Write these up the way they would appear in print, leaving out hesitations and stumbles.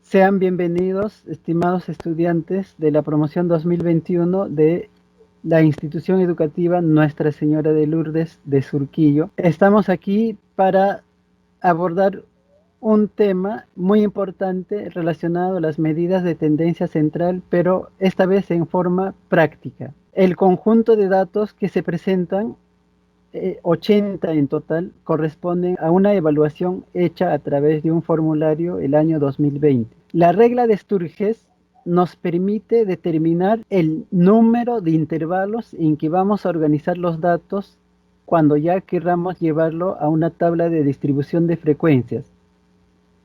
Sean bienvenidos, estimados estudiantes de la promoción 2021 de la institución educativa Nuestra Señora de Lourdes de Surquillo. Estamos aquí para abordar un tema muy importante relacionado a las medidas de tendencia central, pero esta vez en forma práctica. El conjunto de datos que se presentan 80 en total, corresponden a una evaluación hecha a través de un formulario el año 2020. La regla de Sturges nos permite determinar el número de intervalos en que vamos a organizar los datos cuando ya queramos llevarlo a una tabla de distribución de frecuencias,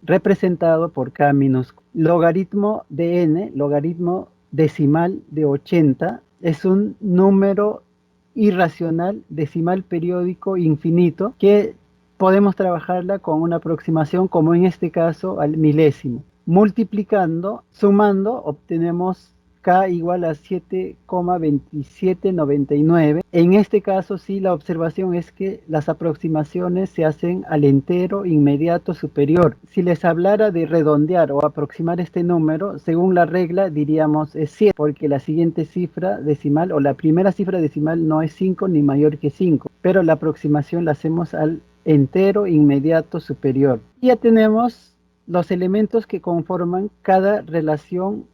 representado por K minúsculo. Logaritmo de n, logaritmo decimal de 80, es un número irracional, decimal periódico infinito, que podemos trabajarla con una aproximación, como en este caso, al milésimo. Multiplicando, sumando, obtenemos K igual a 7,2799. En este caso, sí, la observación es que las aproximaciones se hacen al entero inmediato superior. Si les hablara de redondear o aproximar este número, según la regla diríamos es 7, porque la siguiente cifra decimal o la primera cifra decimal no es 5 ni mayor que 5, pero la aproximación la hacemos al entero inmediato superior. Ya tenemos los elementos que conforman cada relación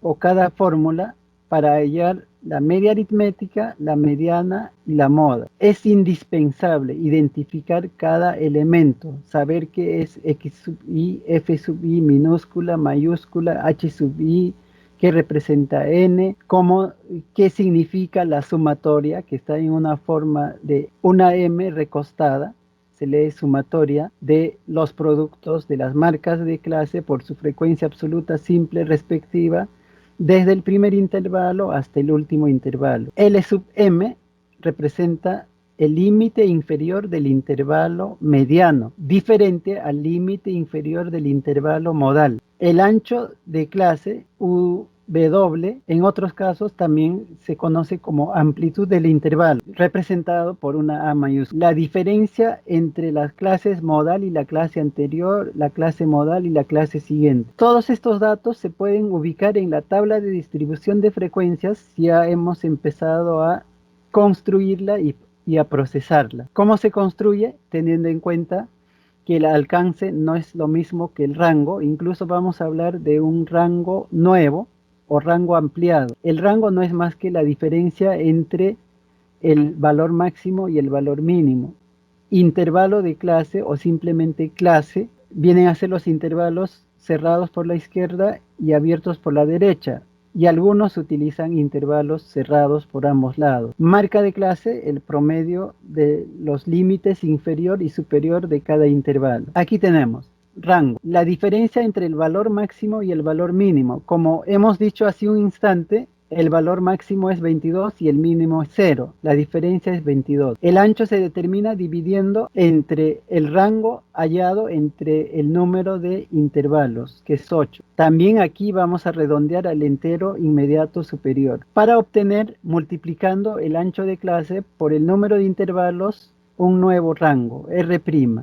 o cada fórmula para hallar la media aritmética, la mediana y la moda. Es indispensable identificar cada elemento, saber qué es X sub I, F sub I minúscula, mayúscula, H sub I, qué representa N, qué significa la sumatoria, que está en una forma de una M recostada. Se lee sumatoria de los productos de las marcas de clase por su frecuencia absoluta simple respectiva, desde el primer intervalo hasta el último intervalo. L sub m representa el límite inferior del intervalo mediano, diferente al límite inferior del intervalo modal. El ancho de clase W, en otros casos también se conoce como amplitud del intervalo, representado por una A mayúscula. La diferencia entre las clases modal y la clase anterior, la clase modal y la clase siguiente. Todos estos datos se pueden ubicar en la tabla de distribución de frecuencias. Ya hemos empezado a construirla y a procesarla. ¿Cómo se construye? Teniendo en cuenta que el alcance no es lo mismo que el rango. Incluso vamos a hablar de un rango nuevo o rango ampliado. El rango no es más que la diferencia entre el valor máximo y el valor mínimo. Intervalo de clase o simplemente clase vienen a ser los intervalos cerrados por la izquierda y abiertos por la derecha, y algunos utilizan intervalos cerrados por ambos lados. Marca de clase, el promedio de los límites inferior y superior de cada intervalo. Aquí tenemos rango, la diferencia entre el valor máximo y el valor mínimo. Como hemos dicho hace un instante, el valor máximo es 22 y el mínimo es 0. La diferencia es 22. El ancho se determina dividiendo entre el rango hallado entre el número de intervalos, que es 8. También aquí vamos a redondear al entero inmediato superior, para obtener, multiplicando el ancho de clase por el número de intervalos, un nuevo rango, R',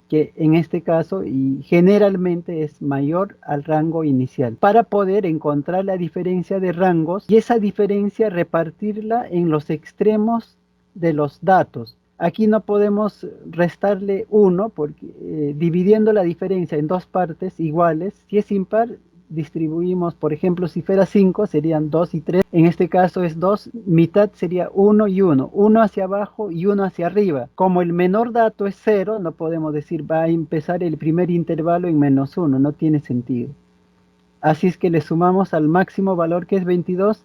que en este caso y generalmente es mayor al rango inicial, para poder encontrar la diferencia de rangos y esa diferencia repartirla en los extremos de los datos. Aquí no podemos restarle 1 porque dividiendo la diferencia en dos partes iguales, si es impar, distribuimos, por ejemplo, si fuera 5, serían 2 y 3. En este caso es 2, mitad sería 1 y 1. 1 hacia abajo y 1 hacia arriba. Como el menor dato es 0, no podemos decir va a empezar el primer intervalo en menos 1. No tiene sentido. Así es que le sumamos al máximo valor, que es 22,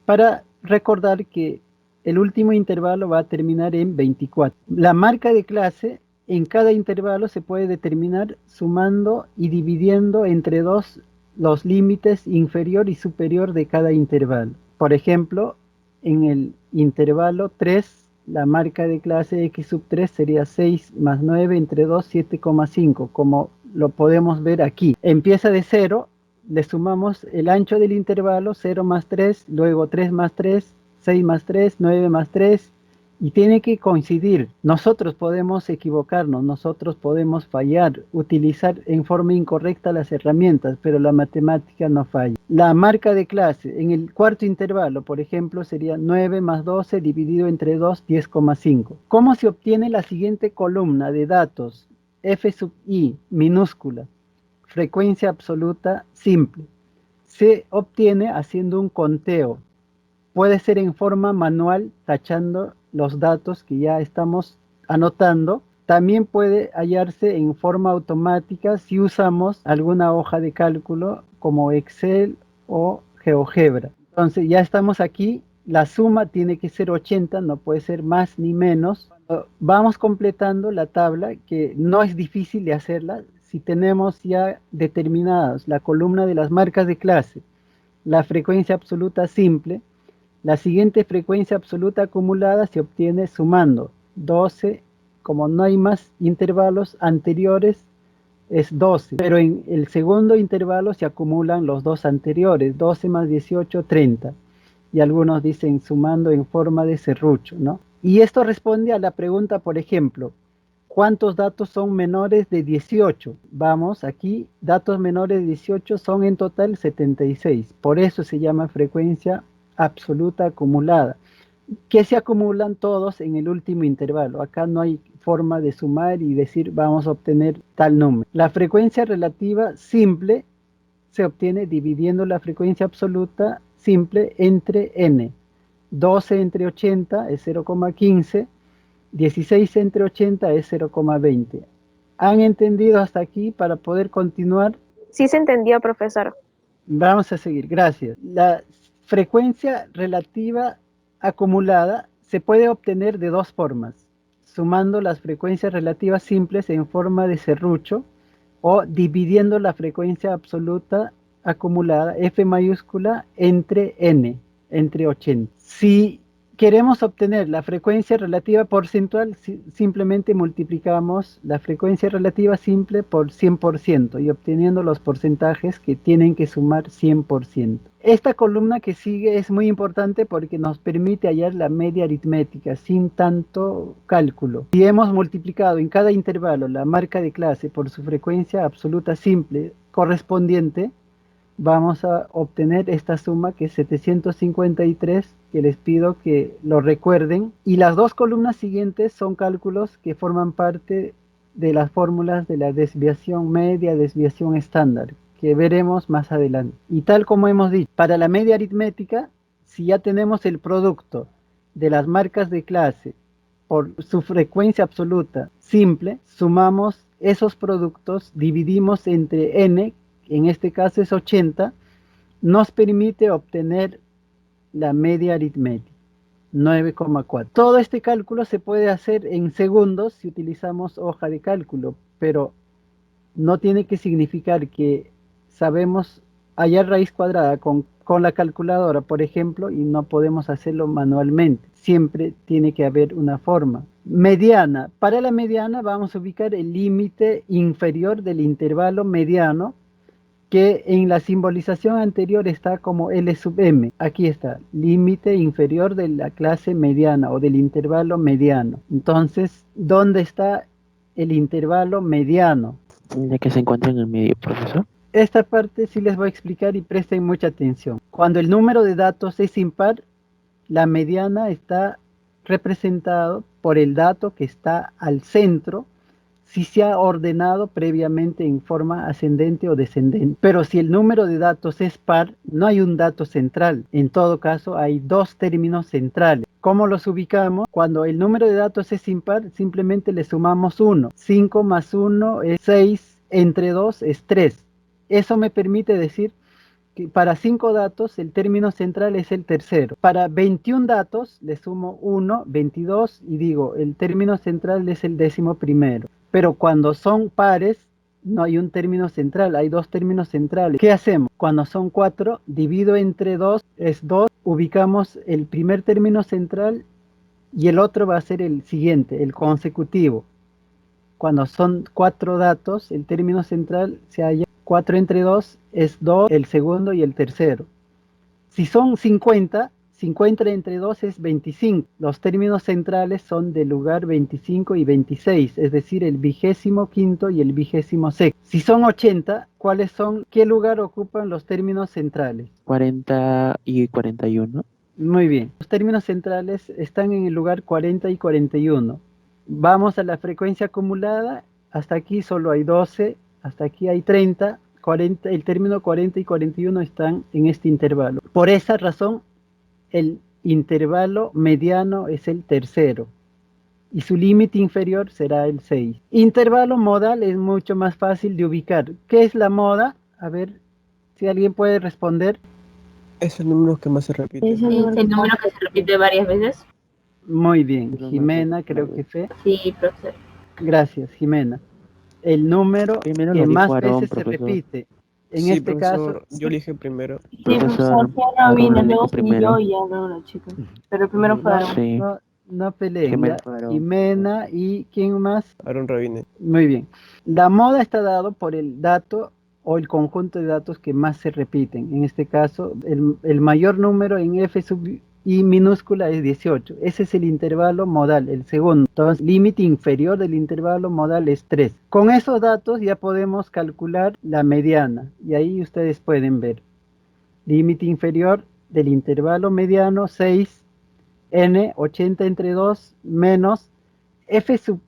para recordar que el último intervalo va a terminar en 24. La marca de clase en cada intervalo se puede determinar sumando y dividiendo entre 2 los límites inferior y superior de cada intervalo. Por ejemplo, en el intervalo 3, la marca de clase x sub 3 sería 6 más 9 entre 2, 7,5, como lo podemos ver aquí. Empieza de 0, le sumamos el ancho del intervalo, 0 más 3, luego 3 más 3, 6 más 3, 9 más 3, y tiene que coincidir. Nosotros podemos equivocarnos, nosotros podemos fallar, utilizar en forma incorrecta las herramientas, pero la matemática no falla. La marca de clase en el cuarto intervalo, por ejemplo, sería 9 más 12 dividido entre 2, 10,5. ¿Cómo se obtiene la siguiente columna de datos? F sub i minúscula, frecuencia absoluta simple. Se obtiene haciendo un conteo. Puede ser en forma manual, tachando los datos que ya estamos anotando. También puede hallarse en forma automática si usamos alguna hoja de cálculo como Excel o GeoGebra. Entonces ya estamos aquí. La suma tiene que ser 80, no puede ser más ni menos. Vamos completando la tabla, que no es difícil de hacerla. Si tenemos ya determinadas la columna de las marcas de clase, la frecuencia absoluta simple, la siguiente frecuencia absoluta acumulada se obtiene sumando 12, como no hay más intervalos anteriores, es 12, pero en el segundo intervalo se acumulan los dos anteriores, 12 más 18, 30. Y algunos dicen sumando en forma de serrucho, ¿no? Y esto responde a la pregunta, por ejemplo, ¿cuántos datos son menores de 18? Vamos, aquí, datos menores de 18 son en total 76. Por eso se llama frecuencia absoluta acumulada, que se acumulan todos en el último intervalo. Acá no hay forma de sumar y decir vamos a obtener tal número. La frecuencia relativa simple se obtiene dividiendo la frecuencia absoluta simple entre n. 12 entre 80 es 0,15, 16 entre 80 es 0,20. ¿Han entendido hasta aquí para poder continuar? Sí se entendió, profesor. Vamos a seguir, gracias. La frecuencia relativa acumulada se puede obtener de dos formas: sumando las frecuencias relativas simples en forma de serrucho o dividiendo la frecuencia absoluta acumulada, F mayúscula, entre n, entre 80. Si queremos obtener la frecuencia relativa porcentual, simplemente multiplicamos la frecuencia relativa simple por 100% y obteniendo los porcentajes que tienen que sumar 100%. Esta columna que sigue es muy importante porque nos permite hallar la media aritmética sin tanto cálculo. Si hemos multiplicado en cada intervalo la marca de clase por su frecuencia absoluta simple correspondiente, vamos a obtener esta suma, que es 753, que les pido que lo recuerden. Y las dos columnas siguientes son cálculos que forman parte de las fórmulas de la desviación media, desviación estándar, que veremos más adelante. Y tal como hemos dicho, para la media aritmética, si ya tenemos el producto de las marcas de clase por su frecuencia absoluta simple, sumamos esos productos, dividimos entre n, en este caso es 80, nos permite obtener la media aritmética, 9,4. Todo este cálculo se puede hacer en segundos si utilizamos hoja de cálculo, pero no tiene que significar que sabemos hallar raíz cuadrada con la calculadora, por ejemplo, y no podemos hacerlo manualmente. Siempre tiene que haber una forma. Mediana. Para la mediana vamos a ubicar el límite inferior del intervalo mediano, que en la simbolización anterior está como L sub m. Aquí está, límite inferior de la clase mediana o del intervalo mediano. Entonces, ¿dónde está el intervalo mediano? Ya que se encuentra en el medio, profesor. Esta parte sí les voy a explicar y presten mucha atención. Cuando el número de datos es impar, la mediana está representado por el dato que está al centro, si se ha ordenado previamente en forma ascendente o descendente. Pero si el número de datos es par, no hay un dato central. En todo caso, hay dos términos centrales. ¿Cómo los ubicamos? Cuando el número de datos es impar, simplemente le sumamos 1. 5 más 1 es 6, entre 2 es 3. Eso me permite decir que para 5 datos el término central es el tercero. Para 21 datos le sumo 1, 22 y digo el término central es el 11º. Pero cuando son pares no hay un término central, hay dos términos centrales. ¿Qué hacemos? Cuando son 4, divido entre 2, es 2, ubicamos el primer término central y el otro va a ser el siguiente, el consecutivo. Cuando son 4 datos, el término central se halla 4 entre 2 es 2, el segundo y el tercero. Si son 50, 50 entre 2 es 25. Los términos centrales son del lugar 25 y 26, es decir, el 25º y el 26º. Si son 80, ¿qué lugar ocupan los términos centrales? 40 y 41. Muy bien. Los términos centrales están en el lugar 40 y 41. Vamos a la frecuencia acumulada. Hasta aquí solo hay 12, hasta aquí hay 30. 40, el término 40 y 41 están en este intervalo. Por esa razón, el intervalo mediano es el tercero y su límite inferior será el 6. Intervalo modal es mucho más fácil de ubicar. ¿Qué es la moda? A ver si alguien puede responder. Es el número que más se repite. Es el número que se repite varias veces. Muy bien, Jimena, creo que fue. Sí, profesor. Gracias, Jimena. El número Primero que lo dijo más Aarón, veces se profesor. repite. En Sí, este profesor, caso, yo le dije primero. Sí, Profesor, profesor, ahora vine, Aarón lo luego dijo seguí primero. yo y ya luego la chica. Pero primero fue no, Aaron. Sí. no peleen. Jimena ¿Ya? fue Aarón. Jimena y ¿quién más? Aaron Rabine. Muy bien. La moda está dado por el dato o el conjunto de datos que más se repiten. En este caso, el mayor número en F sub I minúscula es 18. Ese es el intervalo modal, el segundo. Entonces, límite inferior del intervalo modal es 3. Con esos datos ya podemos calcular la mediana. Y ahí ustedes pueden ver. Límite inferior del intervalo mediano 6, n 80 entre 2 menos F sub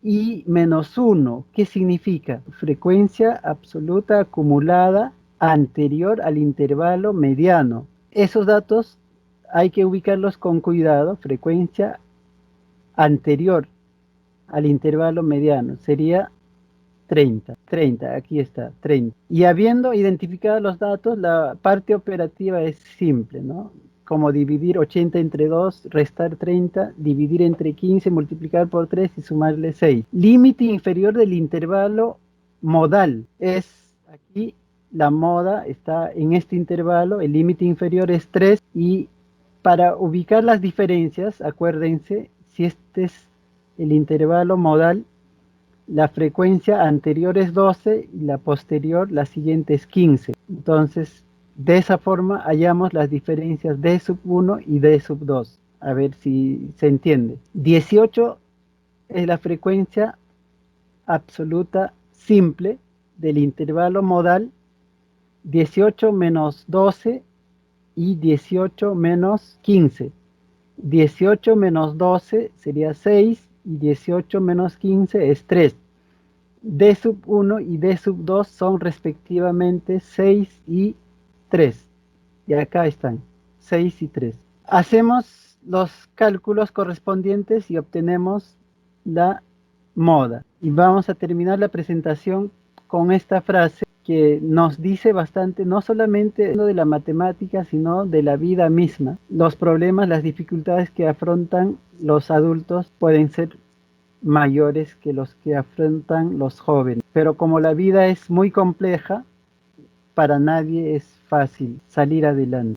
I menos 1, ¿qué significa? Frecuencia absoluta acumulada anterior al intervalo mediano. Esos datos hay que ubicarlos con cuidado. Frecuencia anterior al intervalo mediano sería 30. 30, aquí está, 30. Y habiendo identificado los datos, la parte operativa es simple, ¿no? Como dividir 80 entre 2, restar 30, dividir entre 15, multiplicar por 3 y sumarle 6. Límite inferior del intervalo modal es aquí, la moda está en este intervalo, el límite inferior es 3 y para ubicar las diferencias, acuérdense, si este es el intervalo modal, la frecuencia anterior es 12 y la posterior, la siguiente es 15. Entonces, de esa forma hallamos las diferencias D sub 1 y D sub 2. A ver si se entiende. 18 es la frecuencia absoluta simple del intervalo modal. 18 menos 12 y 18 menos 15. 18 menos 12 sería 6 y 18 menos 15 es 3. D sub 1 y D sub 2 son respectivamente 6 y 3. Y acá están, 6 y 3. Hacemos los cálculos correspondientes y obtenemos la moda. Y vamos a terminar la presentación con esta frase que nos dice bastante, no solamente de la matemática, sino de la vida misma. Los problemas, las dificultades que afrontan los adultos pueden ser mayores que los que afrontan los jóvenes. Pero como la vida es muy compleja, para nadie es fácil salir adelante.